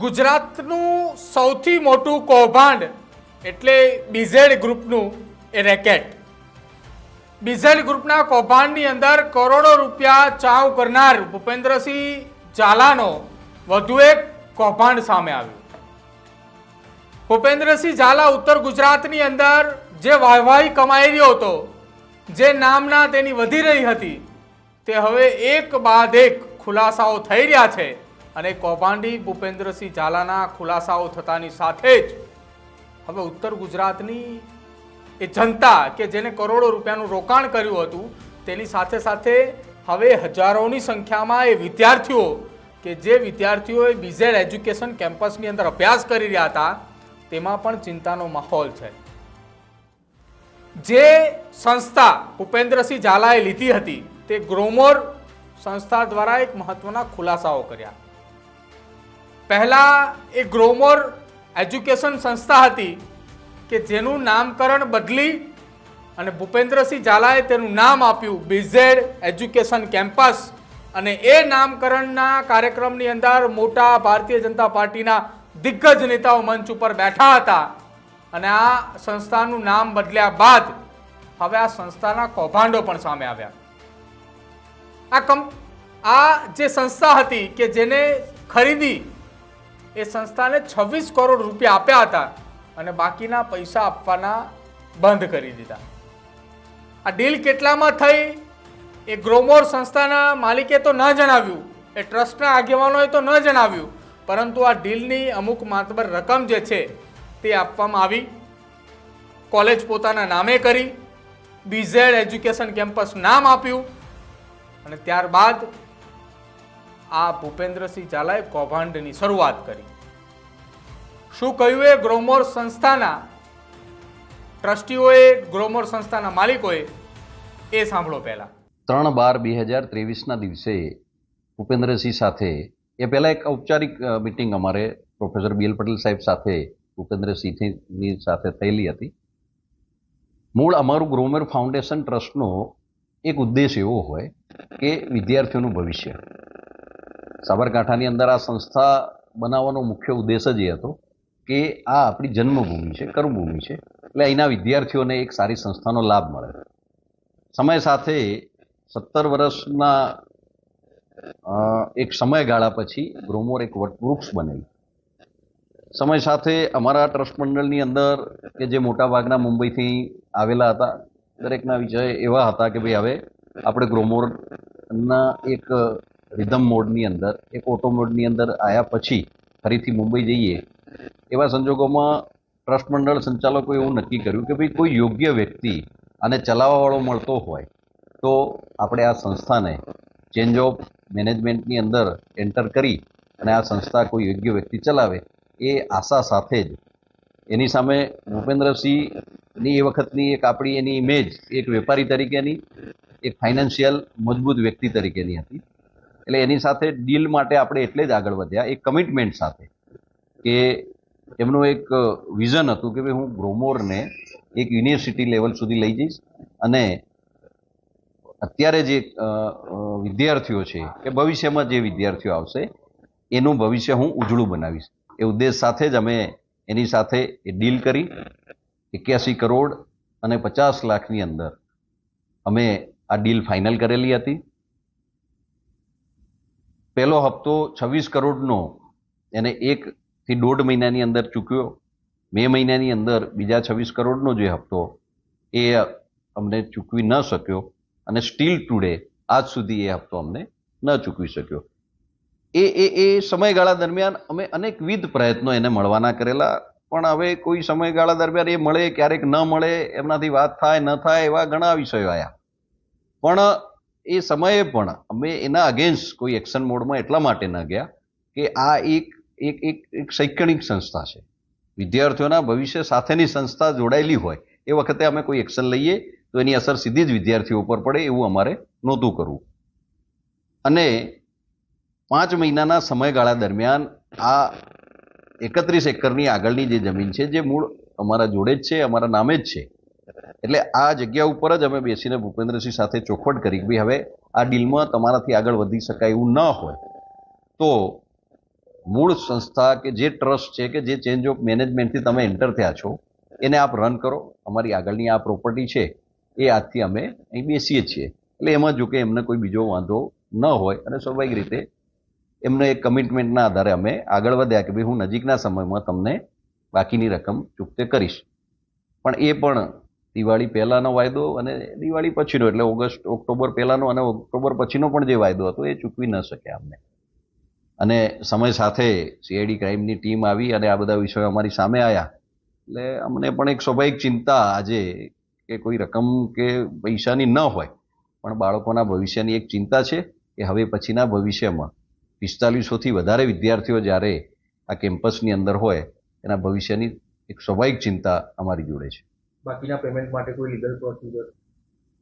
ગુજરાતનું સૌથી મોટું કૌભાંડ એટલે બીઝેડ ગ્રુપનું એ રેકેટ. બીઝેડ ગ્રુપના કૌભાંડની અંદર કરોડો રૂપિયા ચાવ કરનાર ભૂપેન્દ્રસિંહ ઝાલાનો વધુ એક કૌભાંડ સામે આવ્યું. ભૂપેન્દ્રસિંહ ઝાલા ઉત્તર ગુજરાતની અંદર જે વાહવાહી કમાઈ રહ્યો હતો, જે નામના તેની વધી રહી હતી, તે હવે એક બાદ એક ખુલાસાઓ થઈ રહ્યા છે. અને કૌભાંડી ભૂપેન્દ્રસિંહ ઝાલાના ખુલાસાઓ થતાની સાથે જ હવે ઉત્તર ગુજરાતની એ જનતા કે જેને કરોડો રૂપિયાનું રોકાણ કર્યું હતું, તેની સાથે સાથે હવે હજારોની સંખ્યામાં એ વિદ્યાર્થીઓ કે જે વિદ્યાર્થીઓએ બીઝેડ એજ્યુકેશન કેમ્પસની અંદર અભ્યાસ કરી રહ્યા હતા, તેમાં પણ ચિંતાનો માહોલ છે. જે સંસ્થા ભૂપેન્દ્રસિંહ ઝાલાએ લીધી હતી તે ગ્રોમોર સંસ્થા દ્વારા એક મહત્વના ખુલાસાઓ કર્યા. પહેલા એ ગ્રોમોર એજ્યુકેશન સંસ્થા હતી કે જેનું નામકરણ બદલી અને ભૂપેન્દ્રસિંહ ઝાલાએ તેનું નામ આપ્યું બીઝેડ એજ્યુકેશન કેમ્પસ. અને એ નામકરણના કાર્યક્રમની અંદર મોટા ભારતીય જનતા પાર્ટીના દિગ્ગજ નેતાઓ મંચ ઉપર બેઠા હતા. અને આ સંસ્થાનું નામ બદલ્યા બાદ હવે આ સંસ્થાના કૌભાંડો પણ સામે આવ્યા. આ જે સંસ્થા હતી કે જેને ખરીદી, એ સંસ્થાને 26 કરોડ રૂપિયા આપ્યા હતા અને બાકીના પૈસા આપવાના બંધ કરી દીધા. આ ડીલ કેટલામાં થઈ એ ગ્રોમોર સંસ્થાના માલિકે તો ન જણાવ્યું, એ ટ્રસ્ટના આગેવાનોએ તો ન જણાવ્યું, પરંતુ આ ડીલની અમુક માતબર રકમ જે છે તે આપવામાં આવી. કોલેજ પોતાના નામે કરી, બીઝેડ એજ્યુકેશન કેમ્પસ નામ આપ્યું અને ત્યારબાદ આ ભૂપેન્દ્રસિંહ ઝાલાએ કૌભાંડની શરૂઆત કરી. શું કહ્યું એ ગ્રોમોર સંસ્થાના ટ્રસ્ટીઓએ, ગ્રોમોર સંસ્થાના માલિકોએ, એ સાંભળો. પહેલા 3/12/2023ના દિવસે ભૂપેન્દ્રસિંહ સાથે એ પહેલાં એક ઔપચારિક મિટિંગ અમારે પ્રોફેસર BL પટેલ સાહેબ સાથે ભૂપેન્દ્રસિંહની સાથે થયેલી હતી. મૂળ અમારું ગ્રોમોર ફાઉન્ડેશન ટ્રસ્ટનો એક ઉદ્દેશ એવો હોય કે વિદ્યાર્થીઓનું ભવિષ્ય. સાબરકાંઠાની અંદર આ સંસ્થા બનાવવાનો મુખ્ય ઉદ્દેશ જ એ હતો કે આ આપણી જન્મભૂમિ છે, કર્મભૂમિ છે, એટલે અહીંના વિદ્યાર્થીઓને એક સારી સંસ્થાનો લાભ મળે. સમય સાથે 17 વર્ષના એક સમયગાળા પછી ગ્રોમોર એક વટવૃક્ષ બનેલું. સમય સાથે અમારા ટ્રસ્ટ મંડળની અંદર કે જે મોટાભાગના મુંબઈથી આવેલા હતા, દરેકના વિષય એવા હતા કે ભાઈ હવે આપણે ગ્રોમોરના એક રિધમ મોડની અંદર, એક ઓટો મોડની અંદર આવ્યા પછી ફરીથી મુંબઈ જઈએ. એવા સંજોગોમાં ટ્રસ્ટ મંડળ સંચાલકો એવું નક્કી કર્યું કે ભાઈ કોઈ યોગ્ય વ્યક્તિ આને ચલાવવાવાળો મળતો હોય તો આપણે આ સંસ્થાને ચેન્જ ઓફ મેનેજમેન્ટની અંદર એન્ટર કરી અને આ સંસ્થા કોઈ યોગ્ય વ્યક્તિ ચલાવે એ આશા સાથે જ એની સામે ભૂપેન્દ્રસિંહની એ વખતની એક આપણી એની ઇમેજ એક વેપારી તરીકેની, એક ફાઇનાન્શિયલ મજબૂત વ્યક્તિ તરીકેની હતી. એટલે એની સાથે ડીલ માટે આપણે એટલે જ આગળ વધ્યા એક કમિટમેન્ટ સાથે કે એમનું એક વિઝન હતું કે ભાઈ હું ગ્રોમોરને એક યુનિવર્સિટી લેવલ સુધી લઈ જઈશ અને અત્યારે જે વિદ્યાર્થીઓ છે કે ભવિષ્યમાં જે વિદ્યાર્થીઓ આવશે એનું ભવિષ્ય હું ઉજળું બનાવીશ. એ ઉદ્દેશ સાથે જ અમે એની સાથે એ ડીલ કરી 81 કરોડ અને 50 લાખની અંદર અમે આ ડીલ ફાઇનલ કરેલી હતી. પહેલો હપ્તો 26 કરોડનો એને 1 થી 1.5 મહિનાની અંદર ચૂક્યો. મે મહિનાની અંદર બીજા 26 કરોડનો જે હપ્તો એ અમને ચૂકવી ન શક્યો અને સ્ટીલ ટુડે આજ સુધી એ હપ્તો અમને ન ચૂકવી શક્યો. એ સમયગાળા દરમિયાન અમે અનેકવિધ પ્રયત્નો એને મળવાના કરેલા, પણ હવે કોઈ સમયગાળા દરમિયાન એ મળે, ક્યારેક ન મળે, એમનાથી વાત થાય ન થાય, એવા ઘણા વિષયો આવ્યા. પણ એ સમયે પણ અમે એના અગેન્સ્ટ કોઈ એક્શન મોડમાં એટલા માટે ન ગયા કે આ એક શૈક્ષણિક સંસ્થા છે, વિદ્યાર્થીઓના ભવિષ્ય સાથેની સંસ્થા જોડાયેલી હોય એ વખતે અમે કોઈ એક્શન લઈએ તો એની અસર સીધી જ વિદ્યાર્થીઓ ઉપર પડે એવું અમારે નહોતું કરવું. અને 5 મહિનાના સમયગાળા દરમિયાન આ 31 એકરની આગળની જે જમીન છે જે મૂળ અમારા જોડે જ છે, અમારા નામે જ છે. એટલે આ જગ્યા ઉપર જ અમે બેસીને ભૂપેન્દ્રસિંહ સાથે ચોખવટ કરી કે ભાઈ હવે આ ડીલમાં તમારાથી આગળ વધી શકાય એવું ન હોય તો મૂળ સંસ્થા કે જે ટ્રસ્ટ છે કે જે ચેન્જ ઓફ મેનેજમેન્ટથી તમે એન્ટર થયા છો એને આપ રન કરો. અમારી આગળની આ પ્રોપર્ટી છે એ આજથી અમે અહીં બેસીએ છીએ. એટલે એમાં જો કે એમને કોઈ બીજો વાંધો ન હોય અને સ્વાભાવિક રીતે એમને એક કમિટમેન્ટના આધારે અમે આગળ વધ્યા કે ભાઈ હું નજીકના સમયમાં તમને બાકીની રકમ ચૂકતે કરીશ. પણ એ પણ દિવાળી પહેલાંનો વાયદો અને દિવાળી પછીનો એટલે ઓક્ટોબર પહેલાંનો અને ઓક્ટોબર પછીનો પણ જે વાયદો હતો એ ચૂકવી ન શક્યા અમને. અને સમય સાથે સીઆઈડી ક્રાઇમની ટીમ આવી અને આ બધા વિષયો અમારી સામે આવ્યા એટલે અમને પણ એક સ્વાભાવિક ચિંતા આજે કે કોઈ રકમ કે પૈસાની ન હોય પણ બાળકોના ભવિષ્યની એક ચિંતા છે કે હવે પછીના ભવિષ્યમાં 4500થી વધારે વિદ્યાર્થીઓ જ્યારે આ કેમ્પસની અંદર હોય એના ભવિષ્યની એક સ્વાભાવિક ચિંતા અમારી જોડે છે. બાકીના પેમેન્ટ માટે કોઈ લીગલ પ્રોસિજર?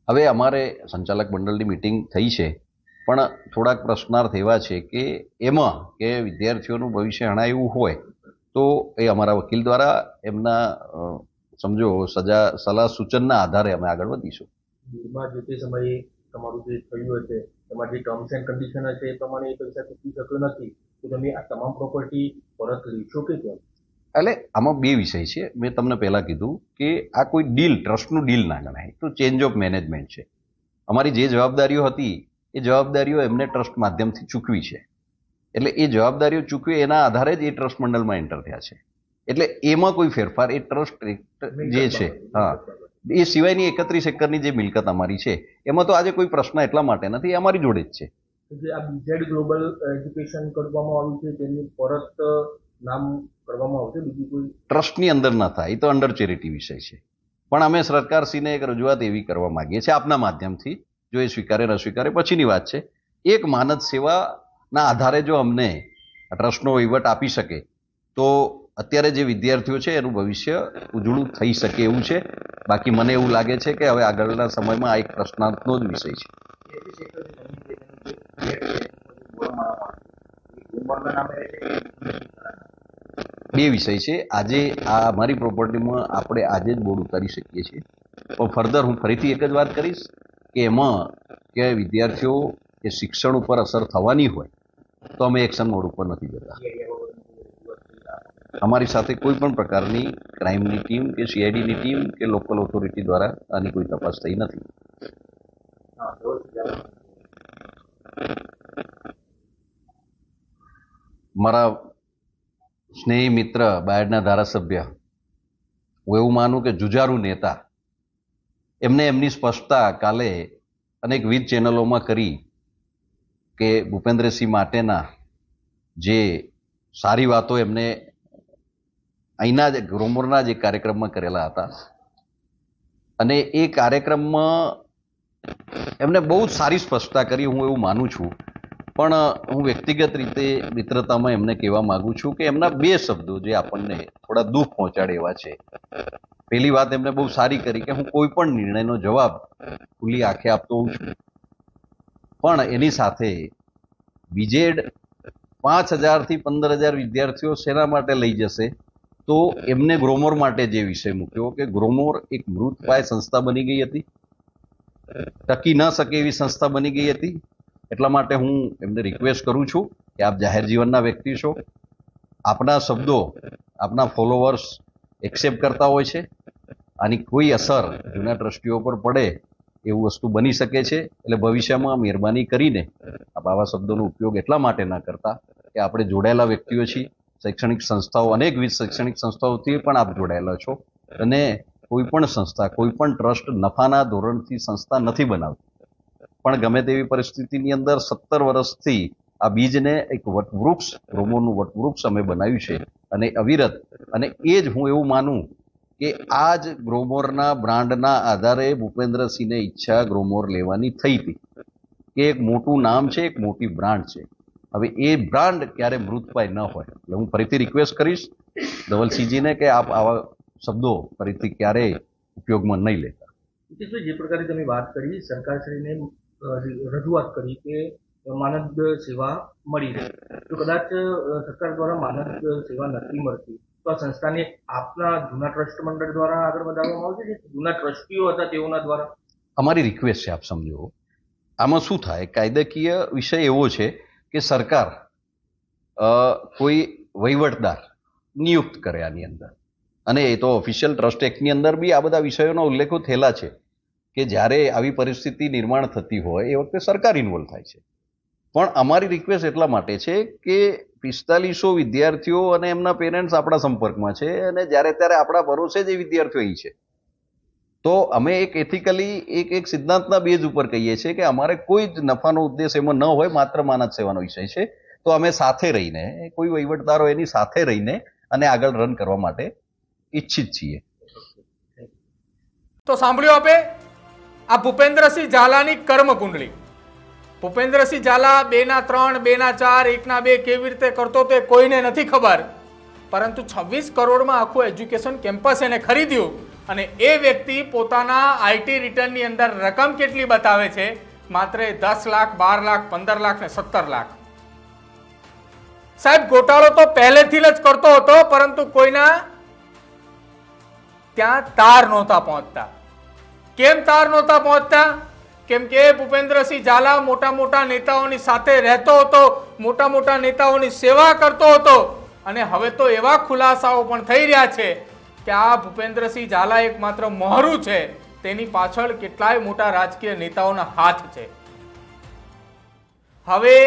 હવે અમારે સંચાલક મંડળની મિટિંગ થઈ છે પણ થોડાક પ્રશ્નાર્થ એવા છે કે એમાં કે વિદ્યાર્થીઓનું ભવિષ્ય હણાય એવું હોય તો એ અમારા વકીલ દ્વારા એમના સમજો સલાહ સૂચનના આધારે અમે આગળ વધીશું. બીડમાં જે તે સમયે તમારું જે થયું હશે એમાં જે ટર્મ્સ એન્ડ કન્ડિશન હશે એ પ્રમાણે એ પૈસા ચૂકવી શક્યો નથી તો તમે આ તમામ પ્રોપર્ટી પરત લેશો કે કેમ? એટલે આમાં બે વિષય છે. મેં તમને પહેલાં કીધું કે આ કોઈ ડીલ ટ્રસ્ટનું ડીલ ના ગણાય, તો ચેન્જ ઓફ મેનેજમેન્ટ છે. અમારી જે જવાબદારીઓ હતી એ જવાબદારીઓ એમને ટ્રસ્ટ માધ્યમથી ચૂકવી છે. એટલે એ જવાબદારીઓ ચૂકવી એના આધારે જ એ ટ્રસ્ટ મંડળમાં એન્ટર થયા છે. એટલે એમાં કોઈ ફેરફાર એ ટ્રસ્ટ જે છે હા એ સિવાયની 31 એકરની જે મિલકત અમારી છે એમાં તો આજે કોઈ પ્રશ્ન એટલા માટે નથી, એ અમારી જોડે જ છે. જે આ બીઝેડ ગ્લોબલ એજ્યુકેશન કરવામાં આવ્યું છે તેની પરત નામ કરવામાં આવશે બીજું કોઈ ટ્રસ્ટની અંદર ન થાય, એ તો અંડર ચેરિટી વિષય છે. પણ અમે સરકારશ્રીને એક રજૂઆત એવી કરવા માંગીએ છીએ આપના માધ્યમથી, જો એ સ્વીકારે ન સ્વીકારે પછીની વાત છે. એક માનદ સેવાના આધારે જો અમને ટ્રસ્ટનો વહીવટ આપી શકે તો અત્યારે જે વિદ્યાર્થીઓ છે એનું ભવિષ્ય ઉજળું થઈ શકે એવું છે. બાકી મને એવું લાગે છે કે હવે આગળના સમયમાં આ એક પ્રશ્નાર્થનો જ વિષય છે. બે વિષય છે. આજે આ અમારી પ્રોપર્ટીમાં આપણે આજે જ બોર્ડ ઉતારી શકીએ છીએ, પણ ફર્ધર હું ફરીથી એક જ વાત કરીશ કે એમાં કે વિદ્યાર્થીઓ કે શિક્ષણ ઉપર અસર થવાની હોય તો અમે એક્શન મોડ ઉપર નથી જતા. અમારી સાથે કોઈ પણ પ્રકારની ક્રાઇમની ટીમ કે સીઆઈડીની ટીમ કે લોકલ ઓથોરિટી દ્વારા આની કોઈ તપાસ થઈ નથી. મારા સ્નેહી મિત્ર બાયડના ધારાસભ્ય, હું એવું માનું કે જુજારુ નેતા, એમને એમની સ્પષ્ટતા કાલે અનેકવિધ ચેનલોમાં કરી કે ભૂપેન્દ્રસિંહ માટેના જે સારી વાતો એમને અહીંના જ ગ્રોમોરના જ એક કાર્યક્રમમાં કરેલા હતા અને એ કાર્યક્રમમાં એમને બહુ જ સારી સ્પષ્ટતા કરી, હું એવું માનું છું. પણ હું વ્યક્તિગત રીતે મિત્રતામાં એમને કહેવા માગું છું કે એમના બે શબ્દો જે આપણને થોડા દુઃખ પહોંચાડે એવા છે. પહેલી વાત એમને બહુ સારી કરી કે હું કોઈ પણ નિર્ણયનો જવાબ ખુલ્લી આંખે આપતો હોઉં છું, પણ એની સાથે બીજેડ 5000 થી 15000 વિદ્યાર્થીઓ શેના માટે લઈ જશે તો એમને ગ્રોમોર માટે જે વિષય મૂક્યો કે ગ્રોમોર એક મૃતપાય સંસ્થા બની ગઈ હતી, ટકી ન શકે એવી સંસ્થા બની ગઈ હતી. એટલા માટે હું એમને રિક્વેસ્ટ કરું છું કે આપ જાહેર જીવનના વ્યક્તિ છો, આપના શબ્દો આપના ફોલોવર્સ એક્સેપ્ટ કરતા હોય છે, આની કોઈ અસર જૂના ટ્રસ્ટીઓ પર પડે એવું વસ્તુ બની શકે છે. એટલે ભવિષ્યમાં મહેરબાની કરીને આપ આવા શબ્દોનો ઉપયોગ એટલા માટે ના કરતા કે આપણે જોડાયેલા વ્યક્તિઓ છીએ. શૈક્ષણિક સંસ્થાઓ અનેકવિધ શૈક્ષણિક સંસ્થાઓથી પણ આપ જોડાયેલા છો અને કોઈ પણ સંસ્થા કોઈ પણ ટ્રસ્ટ નફાના ધોરણથી સંસ્થા નથી બનાવતી, પણ ગમે તેવી પરિસ્થિતિની અંદર 17 વર્ષથી આ બીજને એક વટવૃક્ષ ગ્રોમોરનું વટવૃક્ષ અમે બનાવ્યું છે અને અવિરત. અને એ જ હું એવું માનું કે આ જ ગ્રોમોરના બ્રાન્ડના આધારે ભૂપેન્દ્રસિંહને ઈચ્છા ગ્રોમોર લેવાની થઈ હતી કે એક મોટું નામ છે, એક મોટી બ્રાન્ડ છે. હવે એ બ્રાન્ડ ક્યારે મૃતપાય ન હોય. એટલે હું ફરીથી રિક્વેસ્ટ કરીશ ધવલસિંહજીને કે આપ આવા શબ્દો ફરીથી ક્યારેય ઉપયોગમાં નહીં લેતા. જે પ્રકારે તમે વાત કરી સરકારશ્રીને રજૂઆત કરી કે માનદ સેવા મળી રહે, તો કદાચ સરકાર દ્વારા માનદ સેવા નથી મળતી તો આ સંસ્થાને આપના જૂના ટ્રસ્ટ મંડળ દ્વારા આગળ વધારવામાં આવશે કે જૂના ટ્રસ્ટીઓ હતા તેઓના દ્વારા? અમારી રિક્વેસ્ટ છે, આપ સમજો આમાં શું થાય, કાયદાકીય વિષય એવો છે કે સરકાર કોઈ વહીવટદાર નિયુક્ત કરે આની અંદર. અને એ તો ઓફિશિયલ ટ્રસ્ટ એક્ટની અંદર બી આ બધા વિષયોના ઉલ્લેખો થયેલા છે કે જ્યારે આવી પરિસ્થિતિ નિર્માણ થતી હોય એ વખતે સરકાર ઇન્વોલ્વ થાય છે. પણ અમારી રિક્વેસ્ટ એટલા માટે છે કે 4500 વિદ્યાર્થીઓ અને એમના પેરેન્ટ્સ આપણા સંપર્કમાં છે અને જ્યારે ત્યારે આપણા ભરોસે જ એ વિદ્યાર્થીઓ અહીં છે. તો અમે એક એથિકલી એક સિદ્ધાંતના બેઝ ઉપર કહીએ છીએ કે અમારે કોઈ જ નફાનો ઉદ્દેશ એમાં ન હોય, માત્ર માનદ સેવાનો વિષય છે. તો અમે સાથે રહીને, કોઈ વહીવટદારો એની સાથે રહીને અને આગળ રન કરવા માટે ઈચ્છિત છીએ. તો સાંભળ્યું આપે આ ભૂપેન્દ્રસિંહ ઝાલાની કર્મકુંડળી. ભૂપેન્દ્રસિંહ ઝાલા 2 ના 3, 2 ના 4, 1 ના 2 કેવી રીતે કરતો તે કોઈને નથી ખબર, પરંતુ 26 કરોડમાં આખું એજ્યુકેશન કેમ્પસ એને ખરીદ્યું. અને એ વ્યક્તિ પોતાના આઈટી રિટર્નની અંદર રકમ કેટલી બતાવે છે? માત્ર 10 લાખ, 12 લાખ, 15 લાખ ને 17 લાખ. સાહેબ, ગોટાળો તો પહેલેથી જ કરતો હતો, પરંતુ કોઈના ત્યાં તાર નહોતા પહોંચતા. કેમ તાર નહોતા પહોંચતા? કેમ કે ભૂપેન્દ્રસિંહ ઝાલા મોટા મોટા નેતાઓની સાથે રહેતો હતો, મોટા મોટા નેતાઓની સેવા કરતો હતો. અને હવે તો એવા ખુલાસાઓ પણ થઈ રહ્યા છે કે આ ભૂપેન્દ્રસિંહ ઝાલા એકમાત્ર મોહરું છે, તેની પાછળ કેટલાય મોટા રાજકીય નેતાઓના હાથ છે. હવે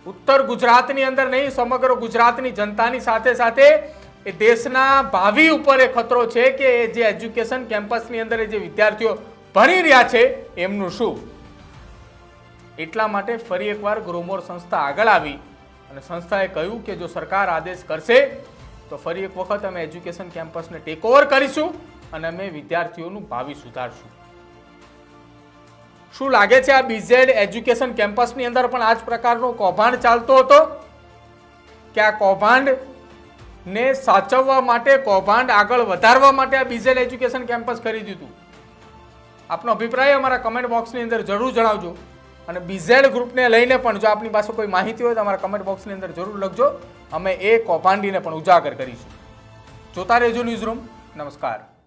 ઉત્તર ગુજરાતની અંદર નહીં, સમગ્ર ગુજરાતની જનતાની સાથે સાથે એ દેશના ભાવિ ઉપર એ ખતરો છે કે જે એજ્યુકેશન કેમ્પસની અંદર જે વિદ્યાર્થીઓ ભણી રહ્યા છે એમનું શું. એટલા માટે ફરી એકવાર ગ્રોમોર સંસ્થા આગળ આવી અને સંસ્થાએ કહ્યું કે જો સરકાર આદેશ કરશે તો ફરી એક વખત અમે એજ્યુકેશન કેમ્પસને ટેક ઓવર કરીશું અને અમે વિદ્યાર્થીઓનું ભાવિ સુધારશું. શું લાગે છે આ બીઝેડ એજ્યુકેશન કેમ્પસની અંદર પણ આ જ પ્રકારનો કૌભાંડ ચાલતો હતો કે આ કૌભાંડને સાચવવા માટે, કૌભાંડ આગળ વધારવા માટે આ બીઝેડ એજ્યુકેશન કેમ્પસ કરી દીધું? આપનો અભિપ્રાય અમારા કમેન્ટ બોક્સની અંદર જરૂર જણાવજો. અને બીઝેડ ગ્રુપને લઈને પણ જો આપની પાસે કોઈ માહિતી હોય તો અમારા કમેન્ટ બોક્સની અંદર જરૂર લખજો. અમે એ કૌભાંડીને પણ ઉજાગર કરીશું. જોતા રહેજો ન્યૂઝરૂમ. નમસ્કાર.